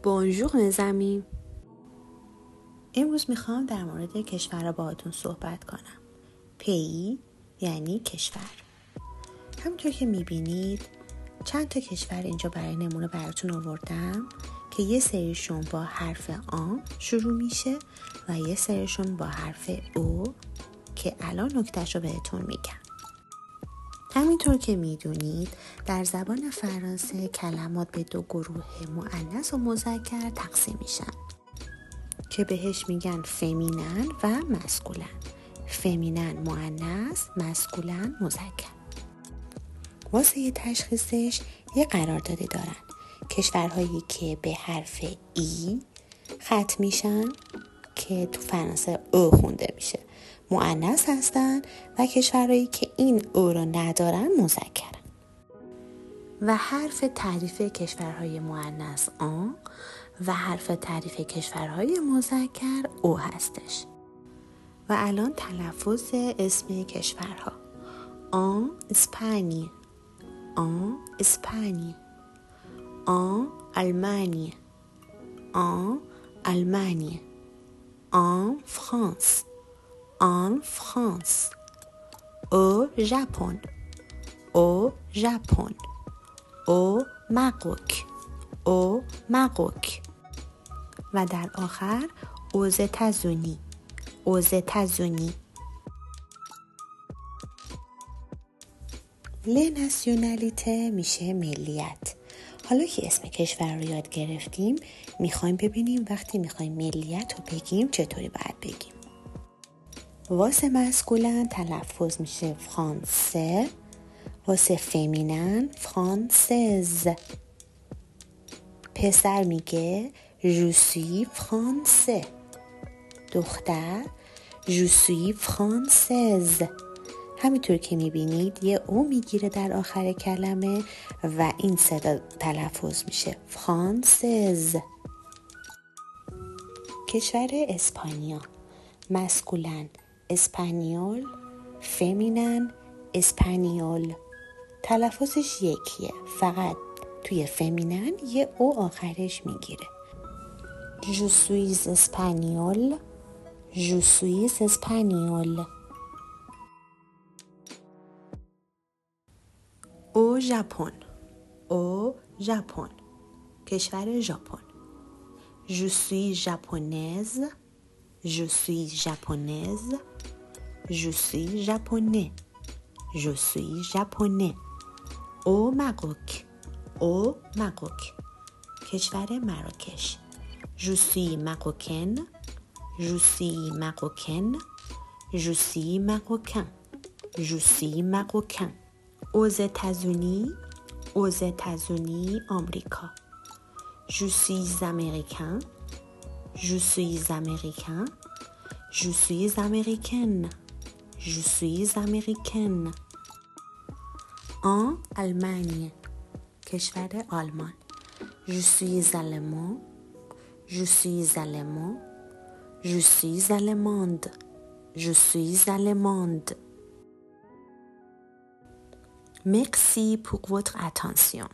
بونژور mes amis. امروز میخوام در مورد کشورها باهاتون صحبت کنم. پی یعنی کشور. همونطور که میبینید چند تا کشور اینجا برای نمونه براتون آوردم که یه سریشون با حرف آ شروع میشه و یه سریشون با حرف او که الان نکتهش رو بهتون میگم. همینطور که میدونید در زبان فرانسه کلمات به دو گروه مؤنث و مذکر تقسیم میشن که بهش میگن فمینن و مسکولن. فمینن مؤنث، مسکولن مذکر. واسه تشخیصش یه قراردادی دارن. کشورهایی که به حرف ای ختم میشن که تو فرانسه او خونده میشه مؤنث هستن و کشورهایی که این او رو ندارن مذکرن. و حرف تعریف کشورهای مؤنث آن و حرف تعریف کشورهای مذکر او هستش. و الان تلفظ اسم کشورها: آن اسپانی، آن اسپانی، آن آلمانی، آن آلمانی، آن فرانس، آن فرانس، او ژاپن، او ژاپن، او ماروک، او ماروک. و در آخر aux États-Unis، aux États-Unis. لناسیونالیته میشه ملیت. حالا که اسم کشور رو یاد گرفتیم میخوایم ببینیم وقتی میخوایم ملیت رو بگیم چطوری باید بگیم. واسه مسکولن تلفظ میشه فرانسه، واسه فمینن فرانسز. پسر میگه je suis français. دختر je suis française. همینطور که میبینید یه او میگیره در آخر کلمه و این صدا تلفظ میشه فرانسز. کشور اسپانیا: مسکولن اسپانیول، فمینن اسپانیول. تلفظش یکیه، فقط توی فمینن یه او آخرش میگیره. Je suis espagnol، je suis espagnol. او ژاپن، او ژاپن. کشور ژاپن: Je suis japonaise، je suis japonaise، je suis japonais، je suis japonais. او ماروک، او ماروک. کشور مراکش: Je suis marocaine، je suis marocaine، je suis marocain، je suis marocain. aux États-Unis، aux États-Unis آمریکا: Je suis américain، je suis américain، je suis américaine، je suis américaine. en Allemagne، کشور آلمان: Je suis allemand، je suis allemand، je suis allemande، je suis allemande. Merci pour votre attention.